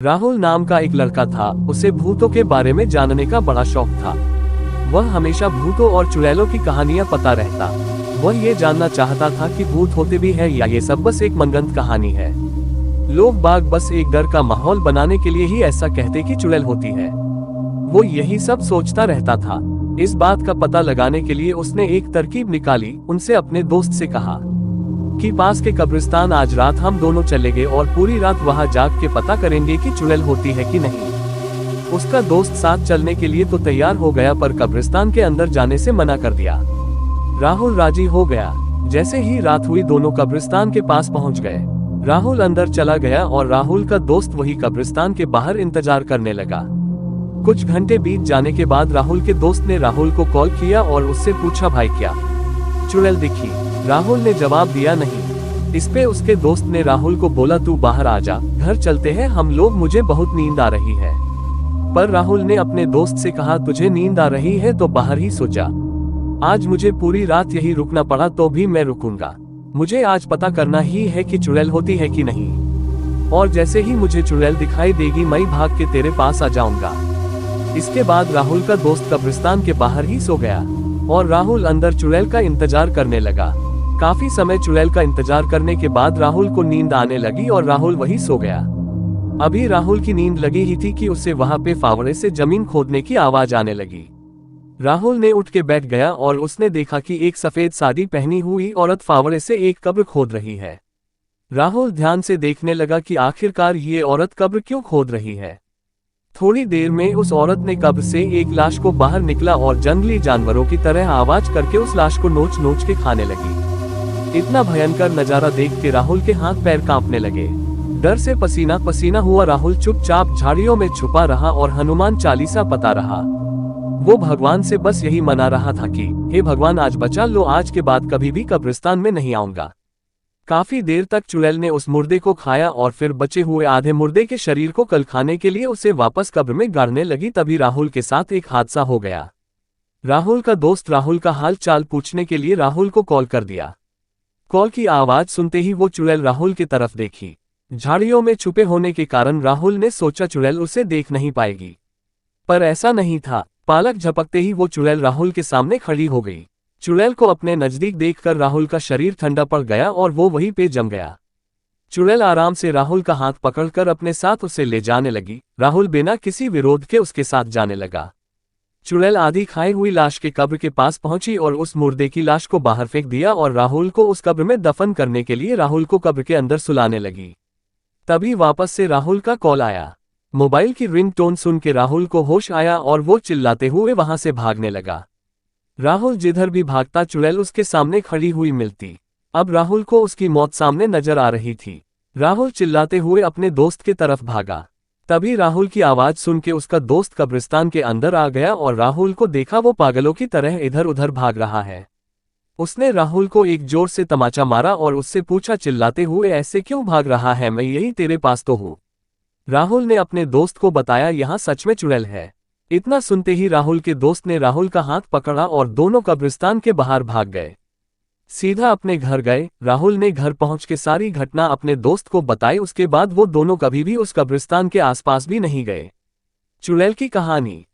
राहुल नाम का एक लड़का था। उसे भूतों के बारे में जानने का बड़ा शौक था। वह हमेशा भूतों और चुड़ैलों की कहानियां पता रहता। वह ये जानना चाहता था कि भूत होते भी हैं या ये सब बस एक मनगढ़ंत कहानी है। लोग बाग बस एक डर का माहौल बनाने के लिए ही ऐसा कहते कि चुड़ैल होती है। वो यही सब सोचता रहता था। इस बात का पता लगाने के लिए उसने एक तरकीब निकाली। उनसे अपने दोस्त से कहा कि पास के कब्रिस्तान आज रात हम दोनों चलेंगे और पूरी रात वहां जाग के पता करेंगे कि चुड़ैल होती है कि नहीं। उसका दोस्त साथ चलने के लिए तो तैयार हो गया, पर कब्रिस्तान के अंदर जाने से मना कर दिया। राहुल राजी हो गया। जैसे ही रात हुई दोनों कब्रिस्तान के पास पहुंच गए। राहुल अंदर चला गया और राहुल का दोस्त वही कब्रिस्तान के बाहर इंतजार करने लगा। कुछ घंटे बीत जाने के बाद राहुल के दोस्त ने राहुल को कॉल किया और उससे पूछा, भाई क्या चुड़ैल दिखी? राहुल ने जवाब दिया, नहीं। इस पे उसके दोस्त ने राहुल को बोला, तू बाहर आ जा, घर चलते हैं हम लोग, मुझे बहुत नींद आ रही है। पर राहुल ने अपने दोस्त से कहा, तुझे नींद आ रही है तो बाहर ही सो जा। आज मुझे पूरी रात यही रुकना पड़ा तो भी मैं रुकूंगा। मुझे आज पता करना ही है कि चुड़ैल होती है कि नहीं, और जैसे ही मुझे चुड़ैल दिखाई देगी मैं भाग के तेरे पास आ जाऊंगा। इसके बाद राहुल का दोस्त कब्रिस्तान के बाहर ही सो गया और राहुल अंदर चुड़ैल का इंतजार करने लगा। काफी समय चुड़ैल का इंतजार करने के बाद राहुल को नींद आने लगी और राहुल वही सो गया। अभी राहुल की नींद लगी ही थी कि उसे वहां पे फावड़े से जमीन खोदने की आवाज आने लगी। राहुल ने उठ के बैठ गया और उसने देखा कि एक सफेद साड़ी पहनी हुई औरत फावड़े से एक कब्र खोद रही है। राहुल ध्यान से देखने लगा कि आखिरकार ये औरत कब्र क्यों खोद रही है। थोड़ी देर में उस औरत ने कब्र से एक लाश को बाहर निकला और जंगली जानवरों की तरह आवाज करके उस लाश को नोच नोच के खाने लगी। इतना भयंकर नजारा देख के राहुल के हाथ पैर कांपने लगे। डर से पसीना पसीना हुआ राहुल चुपचाप झाड़ियों में छुपा रहा और हनुमान चालीसा पता रहा। वो भगवान से बस यही मना रहा था कि हे भगवान आज बचा लो, आज के बाद कभी भी कब्रिस्तान में नहीं आऊंगा। काफी देर तक चुड़ैल ने उस मुर्दे को खाया और फिर बचे हुए आधे मुर्दे के शरीर को कल खाने के लिए उसे वापस कब्र में गाड़ने लगी। तभी राहुल के साथ एक हादसा हो गया। राहुल का दोस्त राहुल का हाल चाल पूछने के लिए राहुल को कॉल कर दिया। कॉल की आवाज सुनते ही वो चुड़ैल राहुल की तरफ देखी। झाड़ियों में छुपे होने के कारण राहुल ने सोचा चुड़ैल उसे देख नहीं पाएगी, पर ऐसा नहीं था। पालक झपकते ही वो चुड़ैल राहुल के सामने खड़ी हो गई। चुड़ैल को अपने नजदीक देखकर राहुल का शरीर ठंडा पड़ गया और वो वहीं पे जम गया। चुड़ैल आराम से राहुल का हाथ पकड़कर अपने साथ उसे ले जाने लगी। राहुल बिना किसी विरोध के उसके साथ जाने लगा। चुड़ैल आधी खाई हुई लाश के कब्र के पास पहुंची और उस मुर्दे की लाश को बाहर फेंक दिया और राहुल को उस कब्र में दफन करने के लिए राहुल को कब्र के अंदर सुलाने लगी। तभी वापस से राहुल का कॉल आया। मोबाइल की रिंगटोन सुन के राहुल को होश आया और वो चिल्लाते हुए वहां से भागने लगा। राहुल जिधर भी भागता चुड़ैल उसके सामने खड़ी हुई मिलती। अब राहुल को उसकी मौत सामने नजर आ रही थी। राहुल चिल्लाते हुए अपने दोस्त के तरफ भागा। तभी राहुल की आवाज सुन के उसका दोस्त कब्रिस्तान के अंदर आ गया और राहुल को देखा वो पागलों की तरह इधर उधर भाग रहा है। उसने राहुल को एक जोर से तमाचा मारा और उससे पूछा, चिल्लाते हुए ऐसे क्यों भाग रहा है? मैं यही तेरे पास तो हूँ। राहुल ने अपने दोस्त को बताया, यहाँ सच में चुड़ैल है। इतना सुनते ही राहुल के दोस्त ने राहुल का हाथ पकड़ा और दोनों कब्रिस्तान के बाहर भाग गए। सीधा अपने घर गए। राहुल ने घर पहुंच के सारी घटना अपने दोस्त को बताई। उसके बाद वो दोनों कभी भी उस कब्रिस्तान के आसपास भी नहीं गए। चुड़ैल की कहानी।